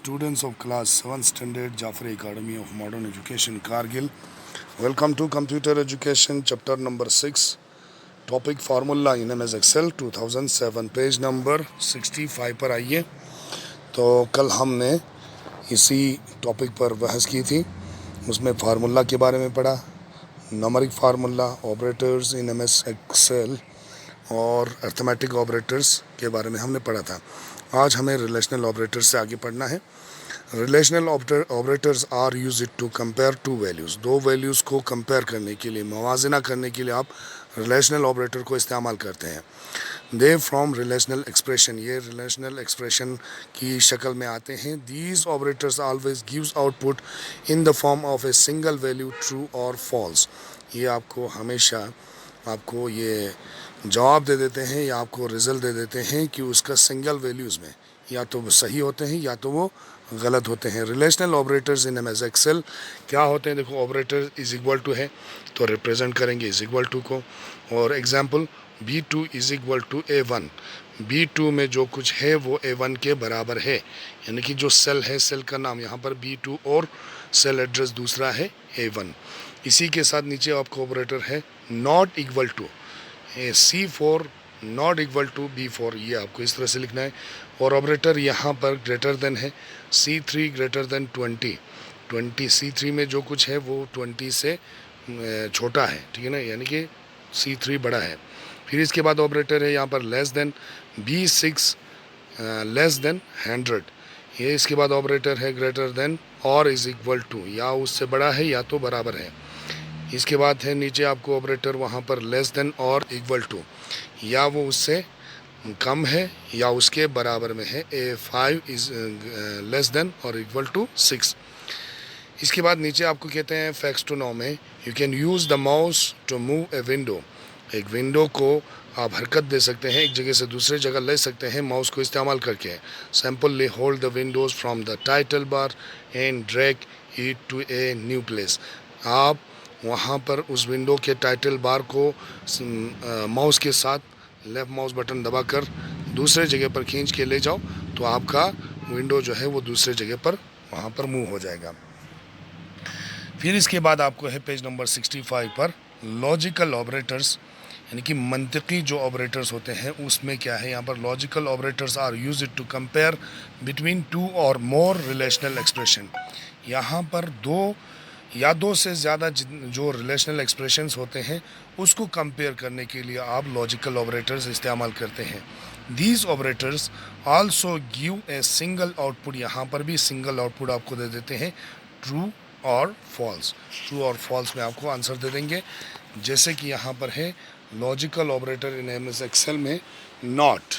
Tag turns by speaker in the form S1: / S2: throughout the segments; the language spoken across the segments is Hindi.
S1: students of class 7th standard Jafri Academy of Modern Education Kargil. Welcome to Computer Education chapter number 6, topic formula in MS Excel 2007, page number 65 पर आइए। तो कल हमने इसी टॉपिक पर बहस की थी, उसमें फार्मूला के बारे में पढ़ा, numeric formula, operators in MS Excel और अर्थमेटिक ऑपरेटर्स के बारे में हमने पढ़ा था। आज हमें रिलेशनल ऑपरेटर्स से आगे पढ़ना है। Relational operators are used to compare two values. दो वैल्यूज़ को कंपेयर करने के लिए, मवाजना करने के लिए आप रिलेशनल ऑपरेटर को इस्तेमाल करते हैं। दे फ्रॉम रिलेशनल एक्सप्रेशन, ये रिलेशनल एक्सप्रेशन की शक्ल में आते हैं। These operators always gives output in the form of a single value, true और फॉल्स। ये आपको हमेशा ये जवाब दे देते हैं या आपको रिजल्ट दे देते हैं कि उसका सिंगल वैल्यूज़ में या तो वो सही होते हैं या तो वो गलत होते हैं। Relational operators in MS Excel क्या होते हैं? देखो, ऑपरेटर इज इक्वल टू है तो रिप्रेजेंट करेंगे इज इक्वल टू को। और example B2 is equal to A1। B2 में जो कुछ है वो A1 के बराबर है, यानी कि जो सेल है, सेल का नाम यहाँ पर B2 और सेल एड्रेस दूसरा है A1। इसी के साथ नीचे आपको ऑपरेटर है not equal to, C4 not equal to B4, ये आपको इस तरह से लिखना है। और ऑपरेटर यहाँ पर ग्रेटर देन है, C3 ग्रेटर देन 20। C3 में जो कुछ है वो 20 से छोटा है, ठीक है ना, यानी कि C3 बड़ा है। फिर इसके बाद ऑपरेटर है यहाँ पर less than, B6 less than 100। ये इसके बाद ऑपरेटर है ग्रेटर देन और इज इक्वल टू, या उससे बड़ा है या तो बराबर है। इसके बाद है नीचे आपको ऑपरेटर वहाँ पर लेस देन और इक्वल टू, या वो उससे कम है या उसके बराबर में है। A5 इज लेस देन और इक्वल टू 6। इसके बाद नीचे आपको कहते हैं फैक्ट्स टू नो में you can use the mouse to move a window. एक विंडो को आप हरकत दे सकते हैं, एक जगह से दूसरे जगह ले सकते हैं माउस को इस्तेमाल करके। Simply hold the windows from the title bar and drag it to a new place. आप वहाँ पर उस विंडो के टाइटल बार को माउस के साथ लेफ़्ट माउस बटन दबाकर दूसरे जगह पर खींच के ले जाओ तो आपका विंडो जो है वो दूसरे जगह पर वहाँ पर मूव हो जाएगा। फिर इसके बाद आपको है पेज नंबर 65 पर लॉजिकल ऑपरेटर्स, यानी कि मंतिकी जो ऑपरेटर्स होते हैं उसमें क्या है, यहाँ पर logical operators are used to compare between two और मोर रिलेशनल एक्सप्रेशन। यहाँ पर दो से ज़्यादा जो रिलेशनल एक्सप्रेशंस होते हैं उसको कंपेयर करने के लिए आप लॉजिकल ऑपरेटर्स इस्तेमाल करते हैं। These operators also give a single output, यहाँ पर भी सिंगल आउटपुट आपको दे देते हैं, ट्रू और फॉल्स। ट्रू और फॉल्स में आपको आंसर दे देंगे। जैसे कि यहाँ पर है लॉजिकल ऑपरेटर इन MS Excel में नॉट,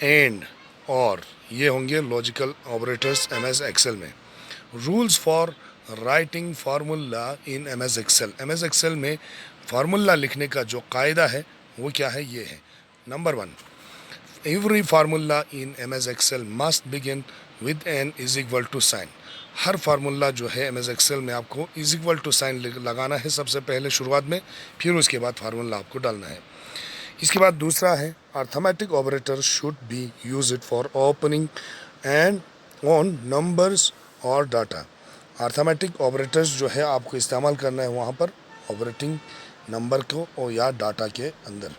S1: एंड, और, ये होंगे लॉजिकल ऑपरेटर्स MS Excel में। Rules for writing formula in MS Excel। MS Excel में फार्मूला लिखने का जो कायदा है वो क्या है, ये है। Number 1, every formula in MS Excel must begin with an is equal to sign. हर फार्मूला जो है MS Excel में आपको इज इक्वल टू साइन लगाना है सबसे पहले शुरुआत में, फिर उसके बाद फार्मूला आपको डालना है। इसके बाद दूसरा है arithmetic operator should be used for opening and on numbers और डाटा। अर्थमेटिक ऑपरेटर्स जो है आपको इस्तेमाल करना है वहाँ पर ऑपरेटिंग नंबर को और या डाटा के अंदर।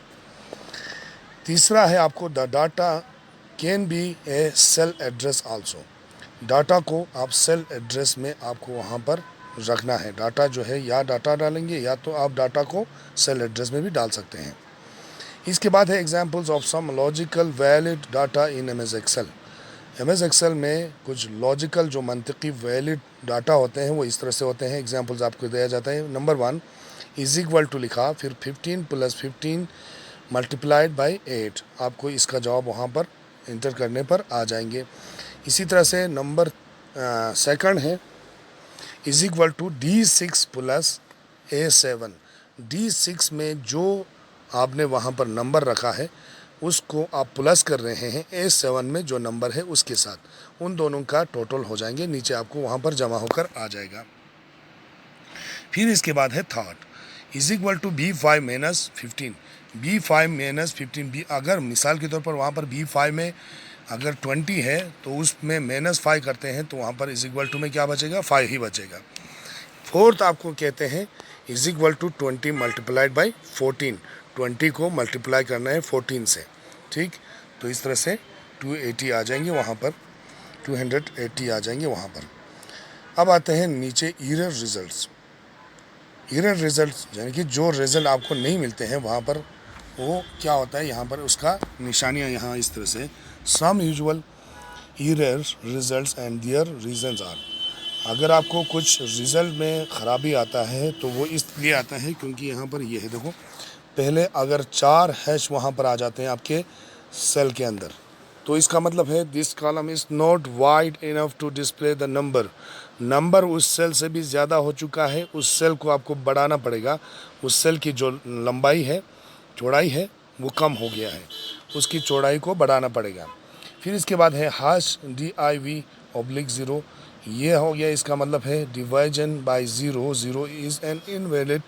S1: तीसरा है आपको the data can be a cell address also. Data को आप सेल एड्रेस में आपको वहाँ पर रखना है। डाटा जो है या डाटा डालेंगे या तो आप डाटा को सेल एड्रेस में भी डाल सकते हैं। इसके बाद है examples of some logical valid data in MS Excel। MS Excel में कुछ लॉजिकल जो मंतिकी वैलिड डाटा होते हैं वो इस तरह से होते हैं। एग्जांपल्स आपको दिया जाता है। नंबर 1 इज इक्वल टू लिखा, फिर 15 + 15 मल्टीप्लाइड बाई 8, आपको इसका जवाब वहाँ पर इंटर करने पर आ जाएंगे। इसी तरह से नंबर सेकंड है is equal to D6 + A7। D6 में जो आपने वहाँ पर नंबर रखा है उसको आप प्लस कर रहे हैं A7 में जो नंबर है उसके साथ, उन दोनों का टोटल हो जाएंगे, नीचे आपको वहाँ पर जमा होकर आ जाएगा। फिर इसके बाद है third is equal to B5 - 15। B5 - 15 अगर मिसाल के तौर पर वहाँ पर B5 में अगर 20 है तो उसमें -5 करते हैं तो वहाँ पर इज इक्वल टू में क्या बचेगा, 5 ही बचेगा। फोर्थ आपको कहते हैं is equal to 20 multiplied by 14, 20 को मल्टीप्लाई करना है 14 से, ठीक। तो इस तरह से 280 आ जाएंगे वहाँ पर, 280 आ जाएंगे वहाँ पर। अब आते हैं नीचे एरर रिजल्ट्स। एरर रिजल्ट्स यानी कि जो रिजल्ट आपको नहीं मिलते हैं वहाँ पर वो क्या होता है, यहाँ पर उसका निशानियाँ यहाँ इस तरह से, some usual error results and their reasons are. अगर आपको कुछ रिज़ल्ट में ख़राबी आता है तो वो इसलिए आता है क्योंकि यहाँ पर ये है, देखो पहले अगर 4 हैश वहाँ पर आ जाते हैं आपके सेल के अंदर, तो इसका मतलब है this column is not wide enough to display the number उस सेल से भी ज़्यादा हो चुका है, उस सेल को आपको बढ़ाना पड़ेगा, उस सेल की जो लंबाई है, चौड़ाई है, वो कम हो गया है, उसकी चौड़ाई को बढ़ाना पड़ेगा। फिर इसके बाद है हाश div/0, ये हो गया, इसका मतलब है division by zero, zero is an invalid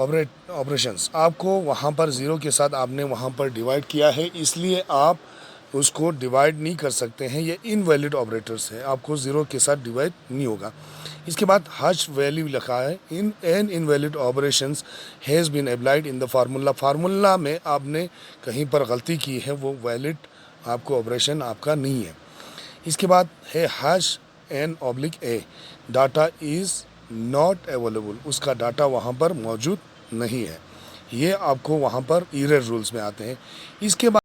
S1: operations. आपको वहाँ पर ज़ीरो के साथ आपने वहाँ पर डिवाइड किया है, इसलिए आप उसको डिवाइड नहीं कर सकते हैं, ये इनवैलिड ऑपरेटर्स है, आपको ज़ीरो के साथ डिवाइड नहीं होगा। इसके बाद हश वैल्यू लिखा है, in an invalid operations has been applied in the formula में आपने कहीं पर गलती की है, वो वैलिड आपको ऑपरेशन आपका नहीं है। इसके बाद है hash n/a, data is not available, उसका डाटा वहाँ पर मौजूद नहीं है। ये आपको वहाँ पर एरर रूल्स में आते हैं। इसके बाद